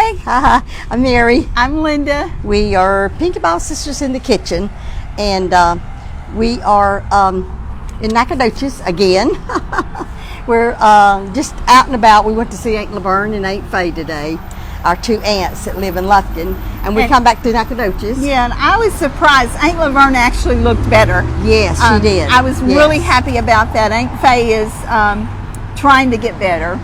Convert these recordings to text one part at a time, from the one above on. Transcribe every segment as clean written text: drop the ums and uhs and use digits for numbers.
Hi. Hi, I'm Mary. I'm Linda. We are Pinky Ball Sisters in the Kitchen, and we are in Nacogdoches again. We're just out and about. We went to see Aunt Laverne and Aunt Faye today, our two aunts that live in Lufkin, and we come back to Nacogdoches. Yeah, and I was surprised. Aunt Laverne actually looked better. Yes, she did. I was really happy about that. Aunt Faye is trying to get better.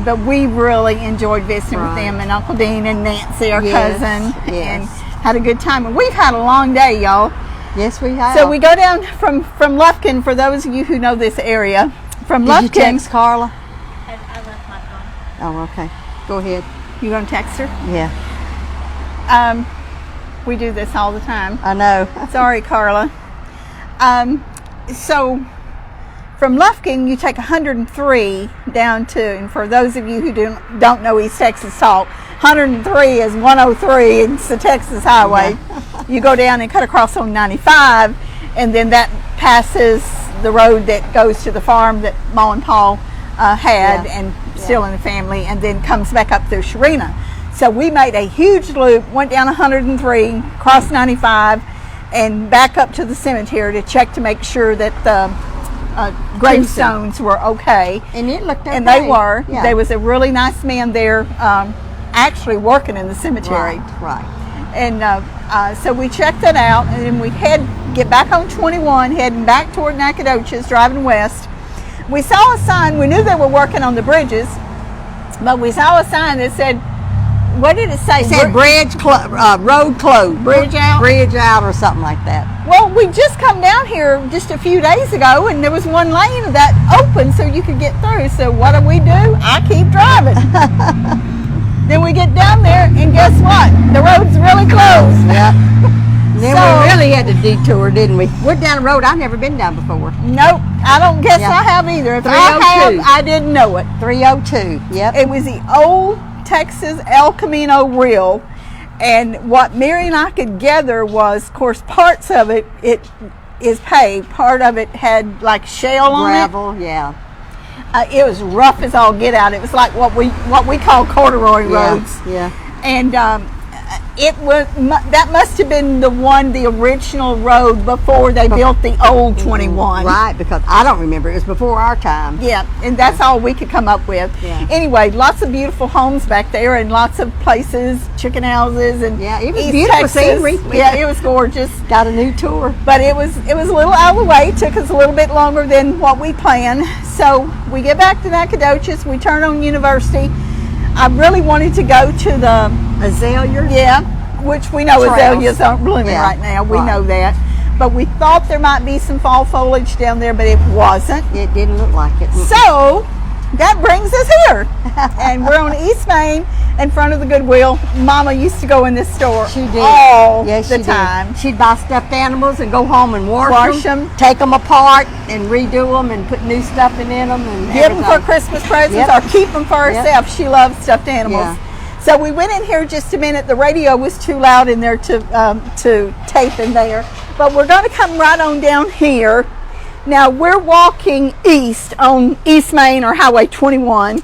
But we really enjoyed visiting with them, and Uncle Dean and Nancy, our cousin, and had a good time. And we've had a long day, y'all. Yes, we have. So we go down from Lufkin, for those of you who know this area. From Lufkin. Did you text Carla? I left my phone. Oh, okay. Go ahead. You going to text her? Yeah. We do this all the time. I know. Sorry, Carla. So from Lufkin, you take 103 down to, and for those of you who don't know East Texas Talk, 103 is 103. It's the Texas Highway. Yeah. You go down and cut across on 95, and then that passes the road that goes to the farm that Ma and Paul had, and still in the family, and then comes back up through Sharina. So we made a huge loop, went down 103, crossed 95, and back up to the cemetery to check to make sure that the gravestones were okay. And it looked okay. And they were. Yeah. There was a really nice man there actually working in the cemetery. Right. And so we checked that out, and then we get back on 21, heading back toward Nacogdoches, driving west. We saw a sign. We knew they were working on the bridges, but we saw a sign that said, what did it say? It said road closed. Bridge out? Bridge out or something like that. Well, we just come down here just a few days ago, and there was one lane of that open so you could get through. So what do? I keep driving. Then we get down there, and guess what? The road's really closed. Yeah. Then we really had to detour, didn't we? We're down a road I've never been down before. Nope, I don't guess I have either. If I have, I didn't know it. 302, yep. It was the old Texas El Camino Grill, and what Mary and I could gather was, of course, parts of it is paved. Part of it had like shale on it. Gravel, yeah. It was rough as all get out. It was like what we call corduroy roads. Yeah. And that must have been the original road before they built the old 21. Right, because I don't remember. It was before our time. Yeah, and that's all we could come up with. Yeah. Anyway, lots of beautiful homes back there, and lots of places, chicken houses, and it was East beautiful Texas. scenery. Yeah, it was gorgeous. Got a new tour. But it was a little out of the way. It took us a little bit longer than what we planned. So we get back to Nacogdoches. We turn on University. I really wanted to go to the Azalea. Yeah, which we know Trails. azaleas aren't blooming right now. We know that. But we thought there might be some fall foliage down there, but it wasn't. It didn't look like it. So that brings us here. And we're on East Main in front of the Goodwill. Mama used to go in this store all the time. She'd buy stuffed animals and go home and wash them, take them apart and redo them and put new stuff in them. And give them for Christmas presents or keep them for herself. She loves stuffed animals. Yeah. So we went in here just a minute. The radio was too loud in there to tape in there. But we're going to come right on down here. Now we're walking east on East Main or Highway 21.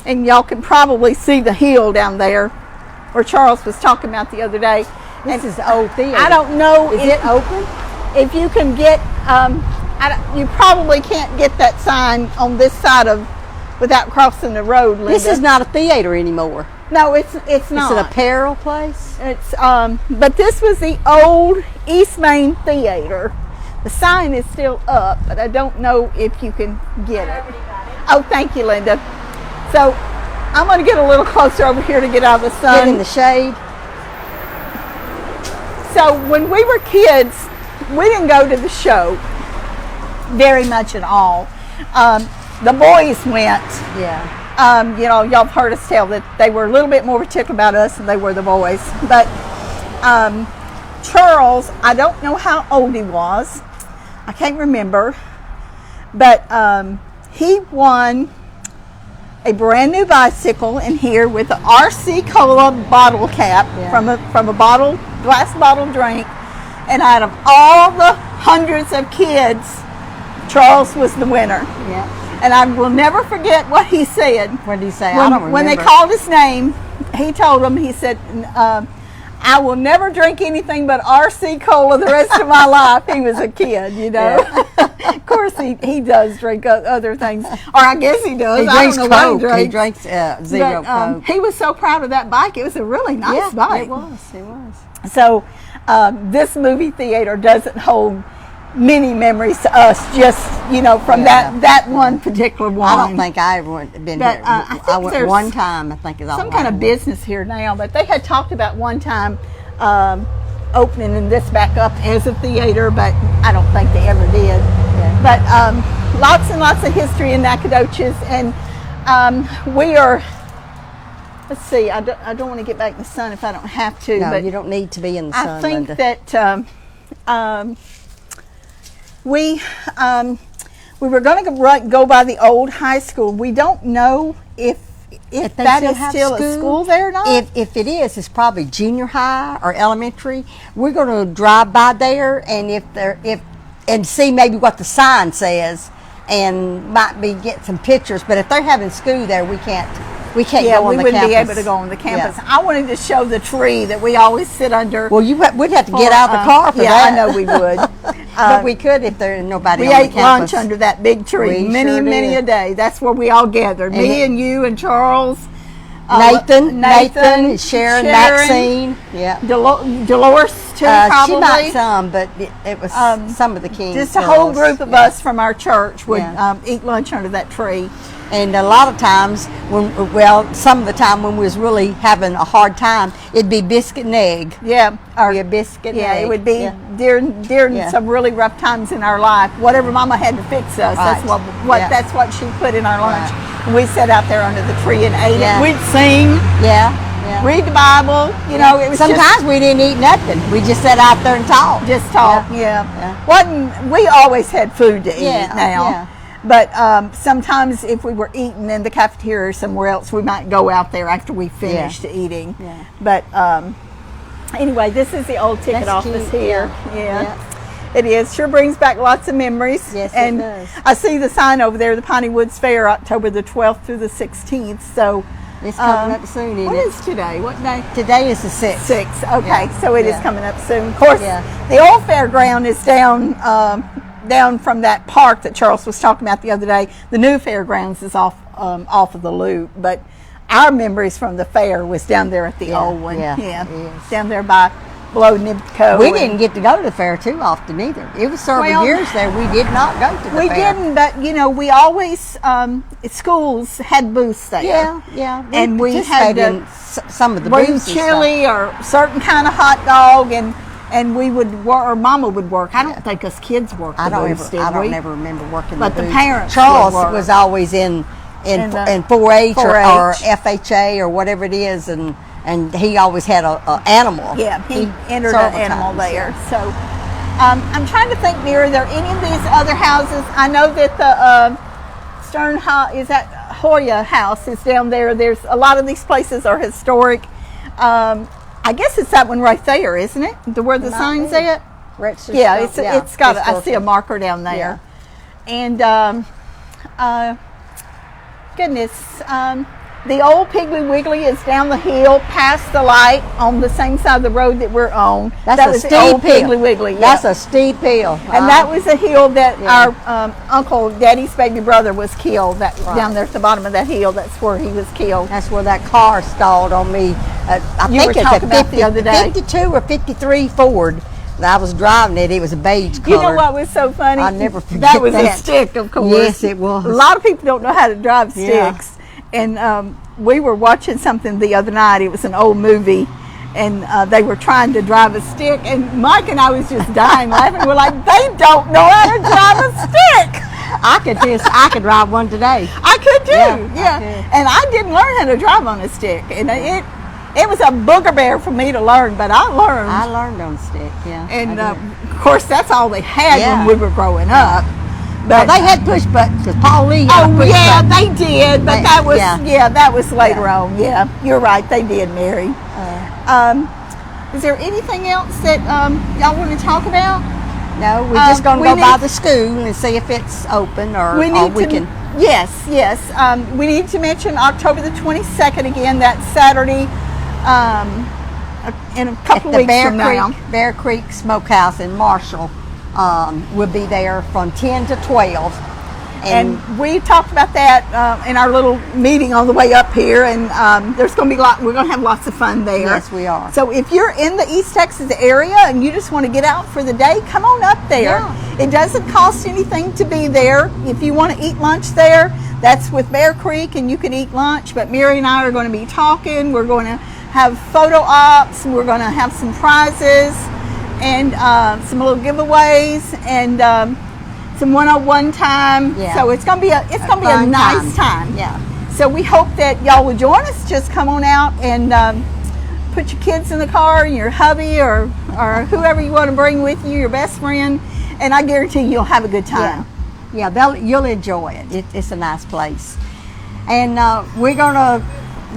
And y'all can probably see the hill down there where Charles was talking about the other day. This is the old theater. I don't know. Is it open? If you can get, you probably can't get that sign on this side without crossing the road, Linda. This is not a theater anymore. No, it's not. It's an apparel place. It's but this was the old East Main Theater. The sign is still up, but I don't know if you can get it. Oh, thank you, Linda. So I'm going to get a little closer over here to get out of the sun. Get in the shade. So when we were kids, we didn't go to the show very much at all. The boys went. Yeah. Y'all have heard us tell that they were a little bit more particular about us than they were the boys. But Charles, I don't know how old he was. I can't remember. But he won a brand new bicycle in here with the RC Cola bottle cap from a glass bottle drink. And out of all the hundreds of kids, Charles was the winner. Yeah. And I will never forget what he said. What did he say? I don't remember. When they called his name, he told them, he said, I will never drink anything but RC Cola the rest of my life. He was a kid, you know. Of course, he does drink other things. Or I guess he does. He I drinks don't know what Coke. he He drinks zero Coke. He was so proud of that bike. It was a really nice bike. It was. It was. So this movie theater doesn't hold many memories to us, just, you know, from that one particular one. I don't think I ever been But, here. I think I went there's one time, I think, is all some kind of business here now, but they had talked about one time opening this back up as a theater, but I don't think they ever did. Yeah. But lots and lots of history in Nacogdoches, and we are, let's see, I don't want to get back in the sun if I don't have to. No, but you don't need to be in the sun, I think Linda. that we were going to go by the old high school. We don't know if If they that still is have still a school there or not. If it is, it's probably junior high or elementary. We're going to drive by there and see maybe what the sign says, and might be get some pictures. But if they're having school there, we can't yeah, go on we the wouldn't campus. be able to go on the campus. Yeah. I wanted to show the tree that we always sit under. Well, we'd have to get out of the car for yeah, that. I know we would. But we could if there's nobody We on the ate campus. lunch under that big tree, We many sure a did. day. That's where we all gathered. And Me it- and you and Charles, Nathan, Sharon, Maxine. Yeah. Dolores too, probably. She might some, but it was some of the Kings. Just a whole girls. group of us from our church would Yeah. eat lunch under that tree. And a lot of times, some of the time when we was really having a hard time, it'd be biscuit and egg. Yeah, Or a biscuit yeah, and egg. it would be Yeah. during Yeah. some really rough times in our life. Whatever Mama had to fix us, that's Right. what Yeah. that's what she put in our lunch. Right. And we sat out there under the tree and ate Yeah. it. We'd sing, Yeah. Yeah. read the Bible. You know, it was Sometimes we didn't eat nothing. We just sat out there and talked. just talk. Yeah. We always had food to eat Yeah, now. yeah. But sometimes if we were eating in the cafeteria or somewhere else, we might go out there after we finished eating. Yeah. But anyway, this is the old ticket That's office cute, here. yeah. Yeah. Yeah. It is. Sure brings back lots of memories. Yes, it and does. I see the sign over there, the Piney Woods Fair, October the 12th through the 16th. So It's coming up soon, isn't what it? is today? What day? Today is the 6th. 6. Okay, Yeah, so it is yeah. coming up soon. Of course, Yeah. the old fairground is down from that park that Charles was talking about the other day. The new fairgrounds is off of the loop, but our memories from the fair was down there at the Yeah, old one. yeah, Yeah, yes. down there by below Nibco. We and- didn't get to go to the fair too often either. It was several Well, years there. We did not go to the We fair. didn't, but you know, we always schools had booths there. Yeah, yeah. And we had participated in some of the bring booths and stuff. chili or certain kind of hot dog, and we would work, or Mama would work. I don't think us kids worked. I the don't booths, ever. did I don't we? never remember working. But the booths. parents Charles would work. was always in In the 4-H, or 4-H. FHA or whatever it is, and he always had a animal. Yeah, he entered an several animal times, there. yeah. So I'm trying to think, Mira, are there any of these other houses? I know that the Stern House, is that Hoya House is down there. There's a lot of these places are historic. I guess it's that one right there, isn't it? Where the Might sign's be. at? Register Yeah, stuff, it's got. I see a historical. marker down there, and goodness, the old Piggly Wiggly is down the hill past the light on the same side of the road that we're on. That's that a was steep the old hill. Piggly Wiggly. That's yeah. a steep hill. And that was a hill that Yeah. our uncle, Daddy's baby brother, was killed. That Right. down there at the bottom of that hill. That's where he was killed. That's where that car stalled on me. I You think were it's a talking about the other day. 52 or 53 Ford. And I was driving it. It was a beige color. You know what was so funny? I'll never forget that. was a that. stick, of course. Yes, it was. A lot of people don't know how to drive Yeah. sticks. And we were watching something the other night. It was an old movie. And they were trying to drive a stick. And Mike and I was just dying laughing. We're like, they don't know how to drive a stick. I could drive one today. I could too. Yeah, Yeah. I could. And I didn't learn how to drive on a stick. And it was a booger bear for me to learn. But I learned. I learned on stick, yeah. And I did. of course, that's all they had Yeah. when we were growing up. Well, But they had push buttons because Paul Lee had a oh push yeah, button. they did. But They- that was yeah. that was later Yeah. on. Yeah, you're right. They did, Mary. Is there anything else that y'all want to talk about? No, we're just going to we go by need- the school and see if it's open or we can. Yes, yes. We need to mention October the 22nd again. That's Saturday, in a couple At the weeks from now. Bear Creek Smokehouse in Marshall. We'll be there from 10 to 12. And we talked about that in our little meeting on the way up here, and there's going to be we're going to have lots of fun there. Yes, we are. So if you're in the East Texas area and you just want to get out for the day, come on up there. Yeah. It doesn't cost anything to be there. If you want to eat lunch there, that's with Bear Creek, and you can eat lunch. But Mary and I are going to be talking. We're going to have photo ops. We're going to have some prizes and some little giveaways and some one-on-one time. Yeah. So it's gonna be a fun nice time. Yeah. So we hope that y'all will join us. Just come on out and put your kids in the car, your hubby, or whoever you want to bring with you, your best friend, and I guarantee you'll have a good time. Yeah, you'll enjoy it. It's a nice place. And we're gonna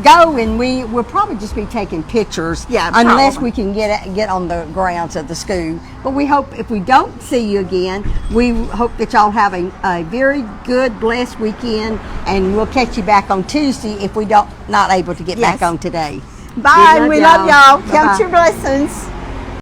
go, and we'll probably just be taking pictures. Yeah, unless probably. we can get on the grounds of the school. But we hope if we don't see you again, we hope that y'all have a very good, blessed weekend, and we'll catch you back on Tuesday if we not able to get Yes. back on today. Bye. We love y'all. Bye-bye. Count your blessings.